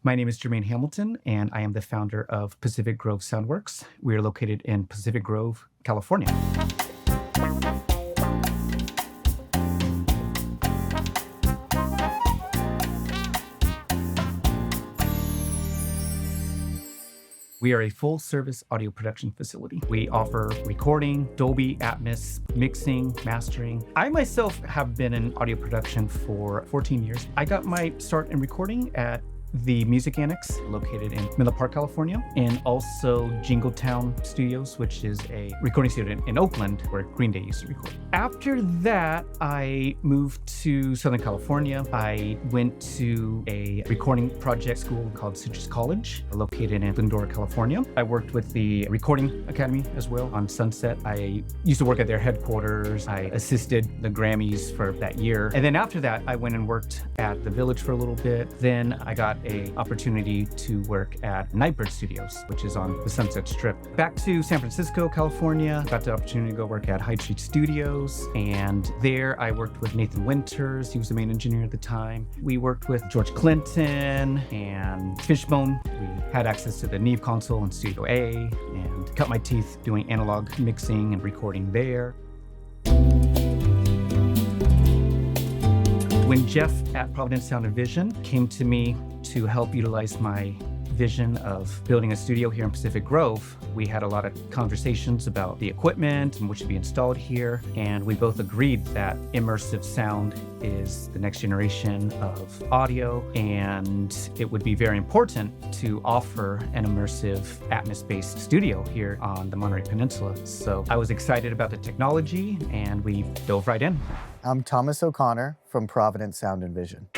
My name is Jermaine Hamilton, and I am the founder of Pacific Grove Soundworks. We are located in Pacific Grove, California. We are a full-service audio production facility. We offer recording, Dolby Atmos, mixing, mastering. I myself have been in audio production for 14 years. I got my start in recording at the Music Annex, located in Miller Park, California, and also Jingletown Studios, which is a recording studio in Oakland, where Green Day used to record. After that, I moved to Southern California. I went to a recording project school called Citrus College, located in Glendora, California. I worked with the Recording Academy as well on Sunset. I used to work at their headquarters. I assisted the Grammys for that year. And then after that, I went and worked at the Village for a little bit. Then I got a opportunity to work at Nightbird Studios, which is on the Sunset Strip. Back to San Francisco, California, got the opportunity to go work at Hyde Street Studios, and there I worked with Nathan Winters. He was the main engineer at the time. We worked with George Clinton and Fishbone. We had access to the Neve console in Studio A, and cut my teeth doing analog mixing and recording there. When Jeff at Providence Sound and Vision came to me to help utilize my vision of building a studio here in Pacific Grove, we had a lot of conversations about the equipment and what should be installed here, and we both agreed that immersive sound is the next generation of audio, and it would be very important to offer an immersive Atmos-based studio here on the Monterey Peninsula. So I was excited about the technology, and we dove right in. I'm Thomas O'Connor from Providence Sound and Vision.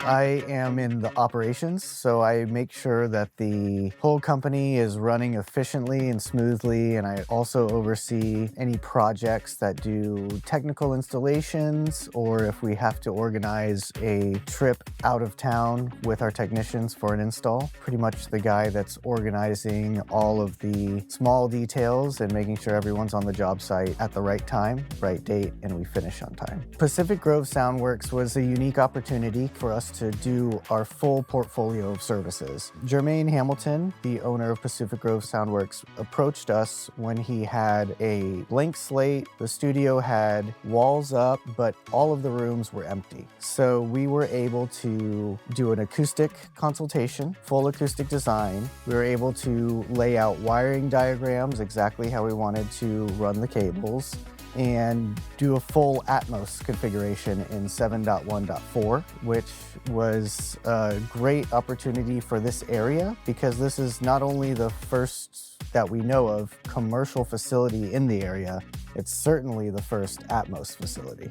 I am in the operations, so I make sure that the whole company is running efficiently and smoothly, and I also oversee any projects that do technical installations, or if we have to organize a trip out of town with our technicians for an install. Pretty much the guy that's organizing all of the small details and making sure everyone's on the job site at the right time, right date, and we finish on time. Pacific Grove Soundworks was a unique opportunity for us to do our full portfolio of services. Jermaine Hamilton, the owner of Pacific Grove Soundworks, approached us when he had a blank slate. The studio had walls up, but all of the rooms were empty. So we were able to do an acoustic consultation, full acoustic design. We were able to lay out wiring diagrams, exactly how we wanted to run the cables, and do a full Atmos configuration in 7.1.4, which was a great opportunity for this area because this is not only the first that we know of commercial facility in the area, it's certainly the first Atmos facility.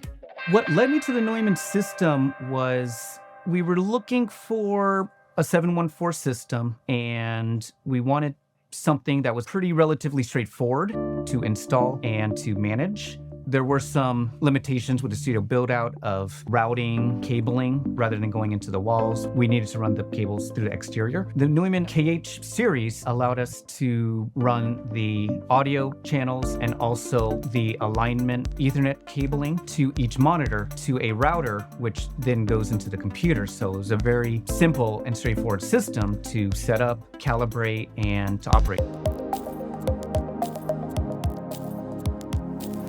What led me to the Neumann system was we were looking for a 714 system, and we wanted something that was pretty relatively straightforward to install and to manage. There were some limitations with the studio build out of routing, cabling, rather than going into the walls. We needed to run the cables through the exterior. The Neumann KH series allowed us to run the audio channels and also the alignment Ethernet cabling to each monitor to a router, which then goes into the computer. So it was a very simple and straightforward system to set up, calibrate, and to operate.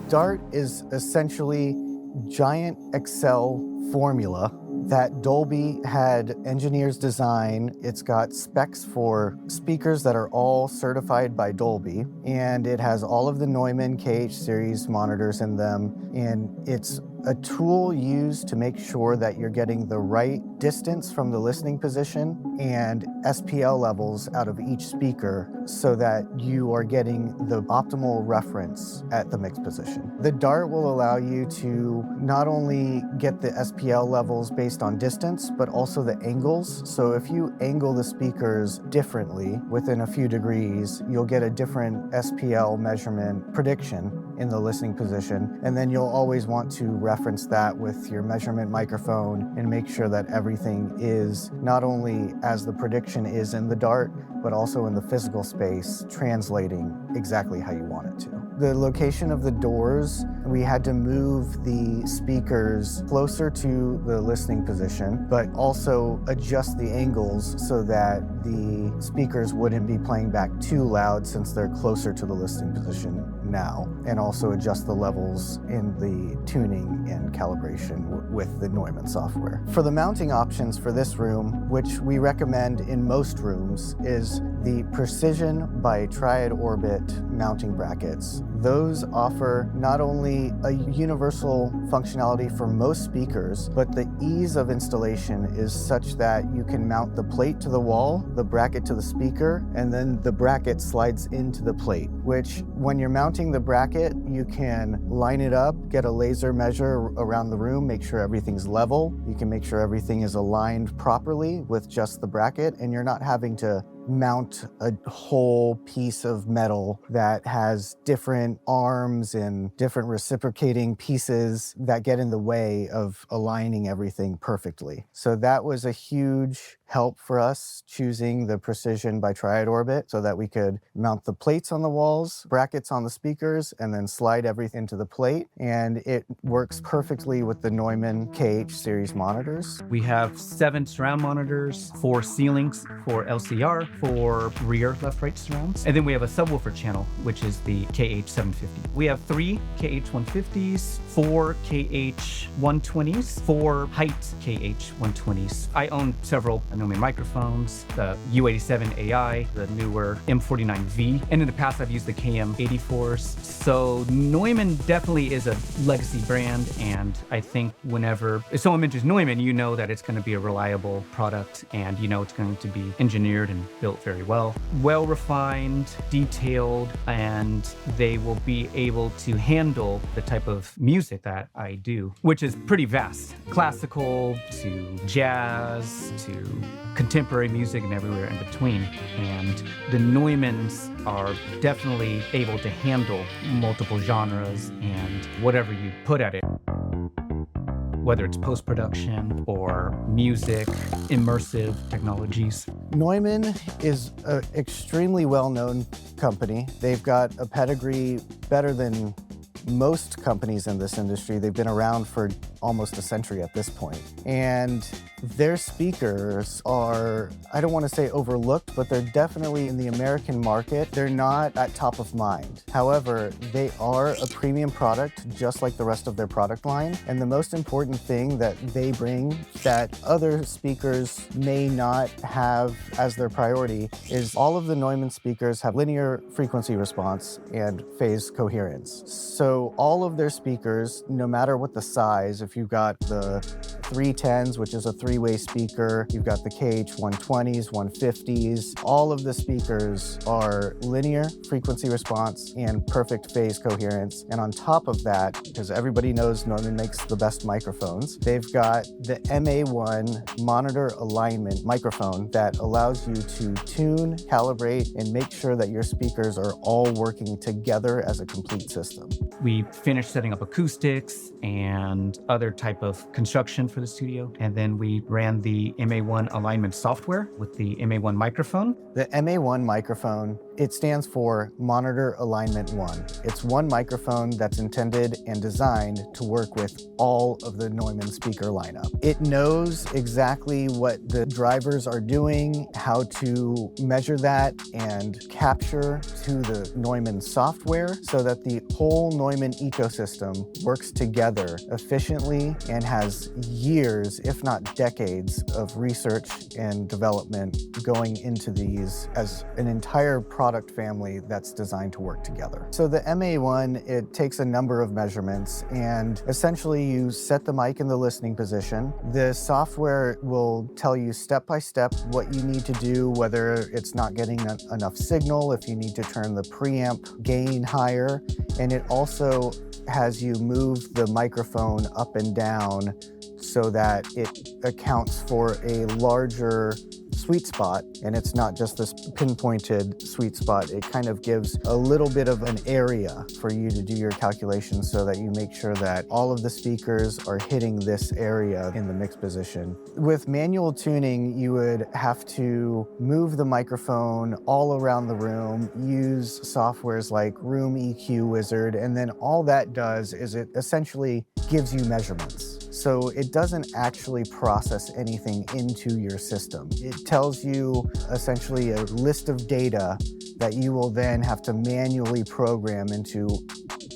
DARDT is essentially giant Excel formula that Dolby had engineers design. It's got specs for speakers that are all certified by Dolby, and it has all of the Neumann KH series monitors in them, and it's a tool used to make sure that you're getting the right distance from the listening position and SPL levels out of each speaker so that you are getting the optimal reference at the mix position. The DARDT will allow you to not only get the SPL levels based on distance, but also the angles. So if you angle the speakers differently within a few degrees, you'll get a different SPL measurement prediction in the listening position. And then you'll always want to reference that with your measurement microphone and make sure that everything is not only as the prediction is in the DARDT, but also in the physical space, translating exactly how you want it to. The location of the doors, we had to move the speakers closer to the listening position, but also adjust the angles so that the speakers wouldn't be playing back too loud since they're closer to the listening position now, and also adjust the levels in the tuning and calibration with the Neumann software. For the mounting options for this room, which we recommend in most rooms, is the Precision by Triad Orbit mounting brackets. Those offer not only a universal functionality for most speakers, but the ease of installation is such that you can mount the plate to the wall, the bracket to the speaker, and then the bracket slides into the plate, which when you're mounting the bracket, you can line it up, get a laser measure around the room, make sure everything's level. You can make sure everything is aligned properly with just the bracket, and you're not having to mount a whole piece of metal that has different arms and different reciprocating pieces that get in the way of aligning everything perfectly. So that was a huge help for us choosing the Precision by Triad Orbit so that we could mount the plates on the walls, brackets on the speakers, and then slide everything into the plate. And it works perfectly with the Neumann KH series monitors. We have 7 surround monitors, 4 ceilings, 4 LCR, 4 rear left-right surrounds. And then we have a subwoofer channel, which is the KH750. We have 3 KH150s, 4 KH120s, 4 height KH120s. I own several Neumann microphones, the U87 AI, the newer M49V, and in the past I've used the KM84s. So Neumann definitely is a legacy brand, and I think whenever if someone mentions Neumann, you know that it's going to be a reliable product, and you know it's going to be engineered and built very well. Well refined, detailed, and they will be able to handle the type of music that I do, which is pretty vast. Classical to jazz to contemporary music and everywhere in between. And the Neumanns are definitely able to handle multiple genres and whatever you put at it. Whether it's post-production or music, immersive technologies. Neumann is an extremely well-known company. They've got a pedigree better than most companies in this industry. They've been around for almost a century at this point. And their speakers are, I don't want to say overlooked, but they're definitely in the American market. They're not at top of mind. However, they are a premium product just like the rest of their product line. And the most important thing that they bring that other speakers may not have as their priority is all of the Neumann speakers have linear frequency response and phase coherence. So all of their speakers, no matter what the size, if you've got the 310s, which is a three-way speaker, you've got the KH120s, 150s, all of the speakers are linear frequency response and perfect phase coherence. And on top of that, because everybody knows Neumann makes the best microphones, they've got the MA1 monitor alignment microphone that allows you to tune, calibrate, and make sure that your speakers are all working together as a complete system. We finished setting up acoustics and other type of construction for the studio. And then we ran the MA1 alignment software with the MA1 microphone. The MA1 microphone, it stands for Monitor Alignment 1. It's one microphone that's intended and designed to work with all of the Neumann speaker lineup. It knows exactly what the drivers are doing, how to measure that and capture to the Neumann software so that the whole Neumann ecosystem works together efficiently and has years, if not decades, of research and development going into these as an entire product family that's designed to work together. So the MA1, it takes a number of measurements, and essentially you set the mic in the listening position. The software will tell you step by step what you need to do, whether it's not getting enough signal, if you need to turn the preamp gain higher, and it also has you move the microphone up and down so that it accounts for a larger sweet spot, and it's not just this pinpointed sweet spot. It kind of gives a little bit of an area for you to do your calculations so that you make sure that all of the speakers are hitting this area in the mix position. With manual tuning, you would have to move the microphone all around the room, use softwares like Room EQ Wizard, and then all that does is it essentially gives you measurements. So it doesn't actually process anything into your system. It tells you essentially a list of data that you will then have to manually program into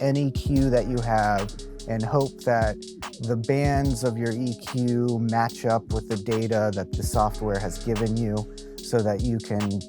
any EQ that you have and hope that the bands of your EQ match up with the data that the software has given you so that you can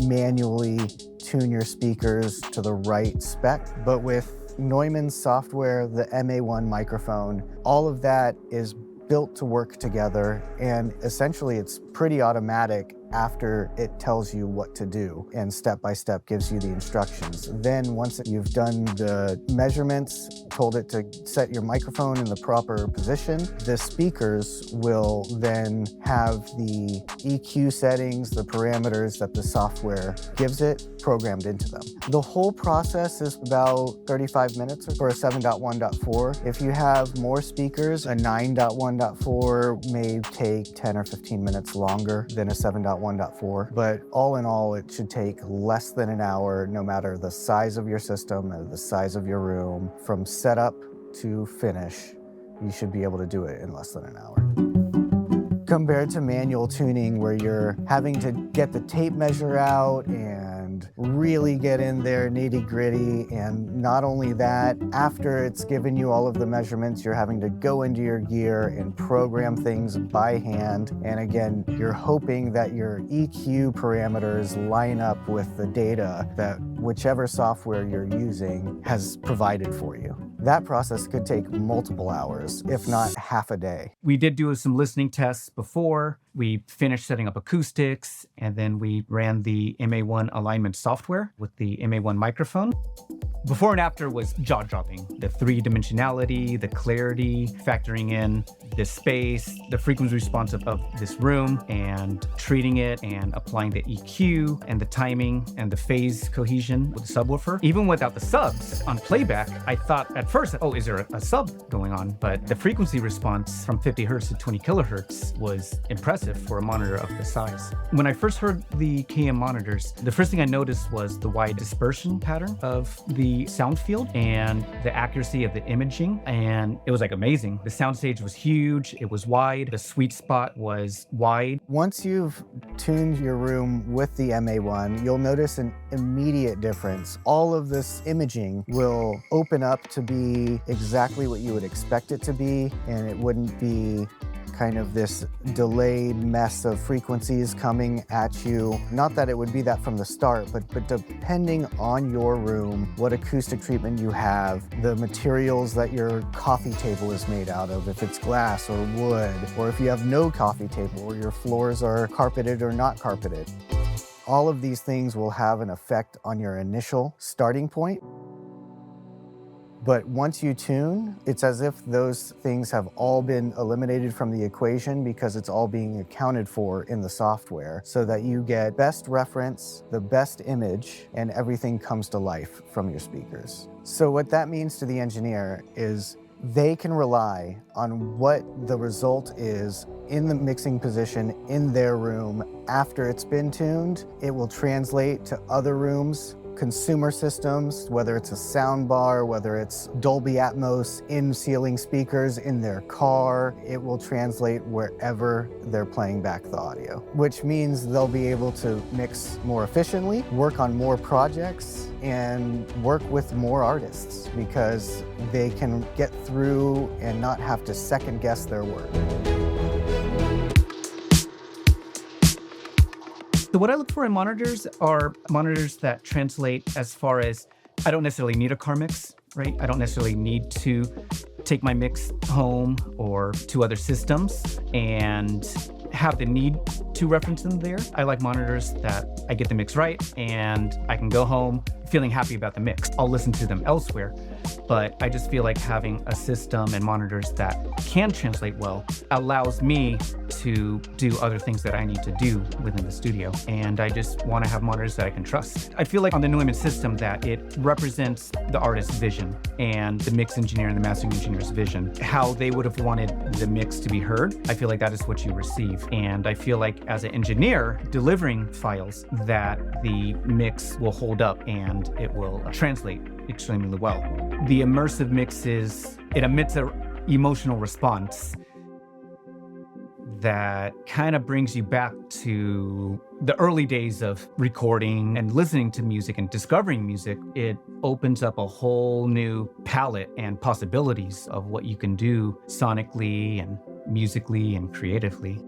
manually tune your speakers to the right spec. But with Neumann's software, the MA1 microphone, all of that is built to work together, and essentially it's pretty automatic after it tells you what to do and step by step gives you the instructions. Then once you've done the measurements, told it to set your microphone in the proper position, the speakers will then have the EQ settings, the parameters that the software gives it, programmed into them. The whole process is about 35 minutes for a 7.1.4. If you have more speakers, a 9.1.4 may take 10 or 15 minutes longer than a 7.1.4, but all in all, it should take less than an hour, no matter the size of your system or the size of your room. From setup to finish, you should be able to do it in less than an hour. Compared to manual tuning, where you're having to get the tape measure out and really get in there nitty-gritty, and not only that, after it's given you all of the measurements, you're having to go into your gear and program things by hand. And again, you're hoping that your EQ parameters line up with the data that whichever software you're using has provided for you. That process could take multiple hours, if not half a day. We did do some listening tests before. We finished setting up acoustics, and then we ran the MA1 alignment software with the MA1 microphone. Before and after was jaw-dropping. The three-dimensionality, the clarity, factoring in the space, the frequency response of this room, and treating it and applying the EQ and the timing and the phase cohesion with the subwoofer. Even without the subs on playback, I thought at first, oh, is there a sub going on? But the frequency response from 50 hertz to 20 kilohertz was impressive for a monitor of this size. When I first heard the KM monitors, the first thing I noticed was the wide dispersion pattern of the sound field and the accuracy of the imaging, and it was like amazing. The soundstage was huge, it was wide, the sweet spot was wide. Once you've tuned your room with the MA1, you'll notice an immediate difference. All of this imaging will open up to be exactly what you would expect it to be, and it wouldn't be kind of this delayed mess of frequencies coming at you. Not that it would be that from the start, but depending on your room, what acoustic treatment you have, the materials that your coffee table is made out of, if it's glass or wood, or if you have no coffee table or your floors are carpeted or not carpeted. All of these things will have an effect on your initial starting point. But once you tune, it's as if those things have all been eliminated from the equation because it's all being accounted for in the software so that you get best reference, the best image, and everything comes to life from your speakers. So what that means to the engineer is they can rely on what the result is in the mixing position in their room after it's been tuned. It will translate to other rooms, consumer systems, whether it's a sound bar, whether it's Dolby Atmos in-ceiling speakers in their car, it will translate wherever they're playing back the audio, which means they'll be able to mix more efficiently, work on more projects, and work with more artists because they can get through and not have to second guess their work. So what I look for in monitors are monitors that translate as far as I don't necessarily need a car mix, right? I don't necessarily need to take my mix home or to other systems and have the need to reference them there. I like monitors that I get the mix right and I can go home feeling happy about the mix. I'll listen to them elsewhere. But I just feel like having a system and monitors that can translate well allows me to do other things that I need to do within the studio. And I just want to have monitors that I can trust. I feel like on the Neumann system that it represents the artist's vision and the mix engineer and the mastering engineer's vision, how they would have wanted the mix to be heard. I feel like that is what you receive. And I feel like as an engineer delivering files that the mix will hold up and it will translate extremely well. The immersive mix it emits an emotional response that kind of brings you back to the early days of recording and listening to music and discovering music. It opens up a whole new palette and possibilities of what you can do sonically and musically and creatively.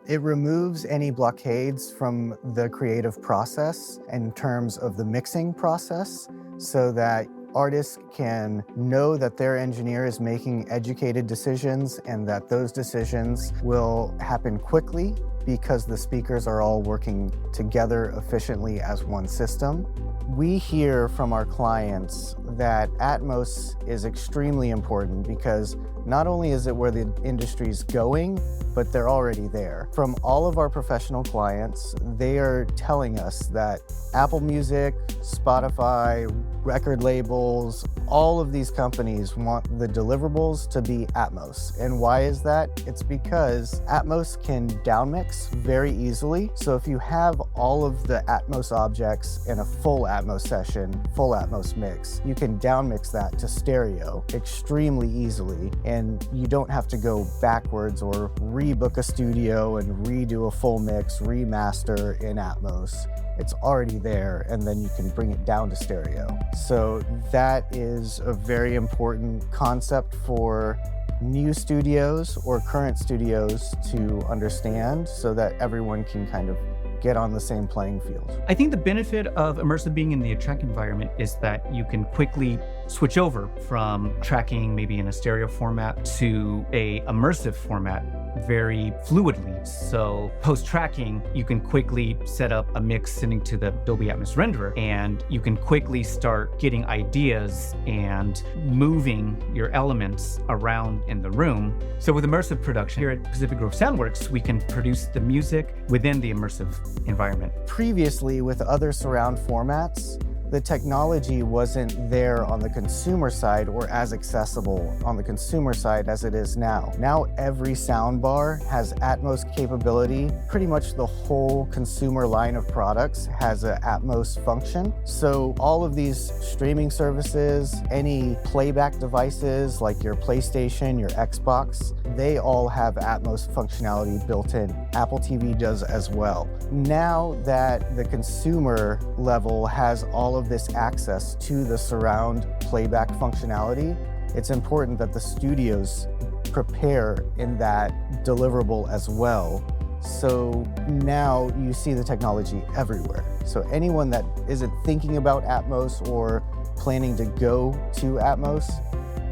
It removes any blockades from the creative process in terms of the mixing process so that artists can know that their engineer is making educated decisions and that those decisions will happen quickly because the speakers are all working together efficiently as one system. We hear from our clients that Atmos is extremely important because not only is it where the industry's going, but they're already there. From all of our professional clients, they are telling us that Apple Music, Spotify, record labels, all of these companies want the deliverables to be Atmos. And why is that? It's because Atmos can downmix very easily. So if you have all of the Atmos objects in a full Atmos session, full Atmos mix, you can downmix that to stereo extremely easily. And you don't have to go backwards or rebook a studio and redo a full mix, remaster in Atmos. It's already there, and then you can bring it down to stereo. So that is a very important concept for new studios or current studios to understand so that everyone can kind of get on the same playing field. I think the benefit of immersive being in the track environment is that you can quickly switch over from tracking maybe in a stereo format to a immersive format very fluidly. So post-tracking, you can quickly set up a mix sending to the Dolby Atmos renderer, and you can quickly start getting ideas and moving your elements around in the room. So with immersive production here at Pacific Grove Soundworks, we can produce the music within the immersive environment. Previously, with other surround formats, the technology wasn't there on the consumer side or as accessible on the consumer side as it is now. Now every soundbar has Atmos capability. Pretty much the whole consumer line of products has an Atmos function. So all of these streaming services, any playback devices like your PlayStation, your Xbox, they all have Atmos functionality built in. Apple TV does as well. Now that the consumer level has all of this access to the surround playback functionality, it's important that the studios prepare in that deliverable as well. So now you see the technology everywhere. So anyone that isn't thinking about Atmos or planning to go to Atmos,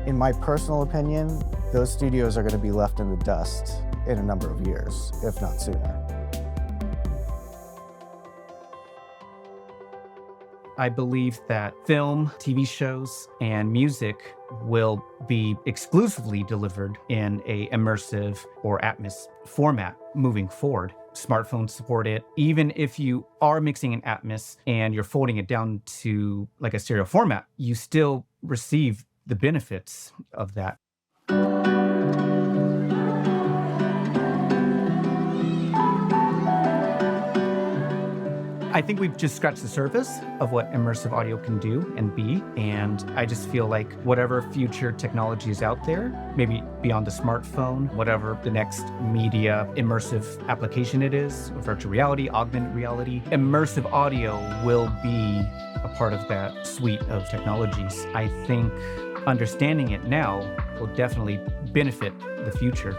in my personal opinion, those studios are going to be left in the dust in a number of years, if not sooner. I believe that film, TV shows, and music will be exclusively delivered in a immersive or Atmos format moving forward. Smartphones support it. Even if you are mixing in Atmos and you're folding it down to like a stereo format, you still receive the benefits of that. I think we've just scratched the surface of what immersive audio can do and be, and I just feel like whatever future technology is out there, maybe beyond the smartphone, whatever the next media immersive application it is, virtual reality, augmented reality, immersive audio will be a part of that suite of technologies. I think understanding it now will definitely benefit the future.